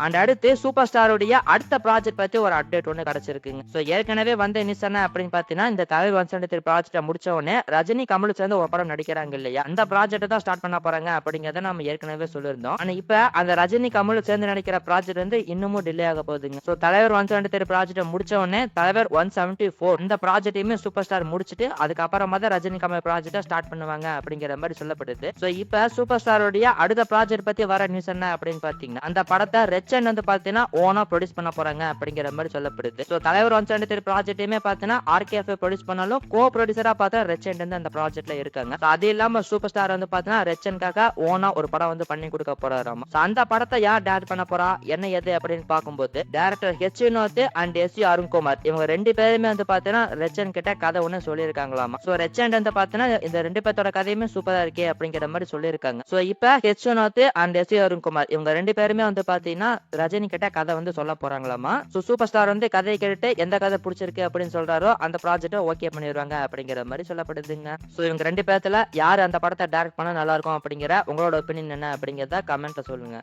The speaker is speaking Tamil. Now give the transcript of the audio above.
அண்ட் அடுத்து சூப்பர் ஸ்டாருடைய அடுத்த ப்ராஜெக்ட் பத்தி ஒரு அப்டேட் ஒன்று கிடைச்சிருக்குங்க. ஸோ ஏற்கனவே வந்து என்ன சொன்ன அப்படின்னு பார்த்தீங்கன்னா, இந்த தலைவர் 173 ப்ராஜெக்ட்டை முடிச்ச உடனே ரஜினி கமல் சேர்ந்து ஒரு படம் நடிக்கிறாங்க இல்லையா, அந்த ப்ராஜெக்ட் தான் ஸ்டார்ட் பண்ண போறாங்க அப்படிங்கறத நம்ம ஏற்கனவே சொல்லியிருந்தோம். ஆனா இப்ப அந்த ரஜினி கமல் சேர்ந்து நடிக்கிற ப்ராஜெக்ட் வந்து இன்னமும் டிலே ஆக போகுதுங்க. ஸோ தலைவர் 173 ப்ராஜெக்ட்டை முடிச்ச உடனே தலைவர் 174 இந்த ப்ராஜெக்டையுமே சூப்பர் ஸ்டார் முடிச்சுட்டு அதுக்கப்புறமா தான் ரஜினி கமல் ப்ராஜெக்ட்டை ஸ்டார்ட் பண்ணுவாங்க அப்படிங்கிற மாதிரி சொல்லப்படுது. ஸோ இப்ப சூப்பர் ஸ்டாருடைய அடுத்த ப்ராஜெக்ட் பத்தி வர நியூஸ் என்ன அப்படின்னு பாத்தீங்கன்னா, அந்த படத்தை ரெச்சன் வந்து பாத்தீங்கன்னா ஓனா ப்ரொடியூஸ் பண்ண போறாங்க அப்படிங்கிற மாதிரி சொல்லப்படுது. ஸோ தலைவர் 173 ப்ராஜெக்டையுமே பாத்தீங்கன்னா ஆர்கேஎஃப் ப்ரொடியூஸ் பண்ணாலும் கோ ப்ரொடியூசரா பார்த்தா ரெச்சன் வந்து அந்த ப்ராஜெக்ட்ல இருக்காங்க. So அது இல்லாம சூப்பர் ஸ்டார் வந்து பாத்தீங்கன்னா ரெச்சனுக்காக ஓனா ஒரு படம் வந்து பண்ணி கொடுக்க போறாராமா. So அந்த படத்தை யார் டைரக்ட் பண்ண போறா என்ன எது அப்படின்னு பார்க்கும்போது director H Vinoth and S Arunkumar இவங்க ரெண்டு பேருமே வந்து பாத்தீங்கன்னா ரெச்சன் கிட்ட கதை ஒண்ணு சொல்லியிருக்காங்களாமா. ஸோ ரெச்சன் வந்து பாத்தீங்கன்னா இந்த ரெண்டு பேர்த்தோட கதையுமே சூப்பரா இருக்கே அப்படிங்கிற மாதிரி சொல்லியிருக்காங்க. ஸோ இப்ப H Vinoth and S Arunkumar இவங்க ரெண்டு பேருமே வந்து பாத்தீங்கன்னா ரஜினி கிட்ட கதை வந்து சொல்ல போறாங்களாமா. ஸோ சூப்பர் ஸ்டார் வந்து கதையை கேட்டு எந்த கதை பிடிச்சிருக்கு அப்படின்னு சொல்றாரோ அந்த ப்ராஜெக்ட்டை ஓகே பண்ணிடுவாங்க அப்படிங்கிற மாதிரி சொல்லப்படுதுங்க. ஸோ இவங்க ரெண்டு பேர்த்துல யார் அந்த படத்தை டைரக்ட் பண்ணா நல்லா இருக்கும் அப்படிங்கிற உங்களோட ஒப்பீனியன் என்ன அப்படிங்கிறத கமெண்ட்ல சொல்லுங்க.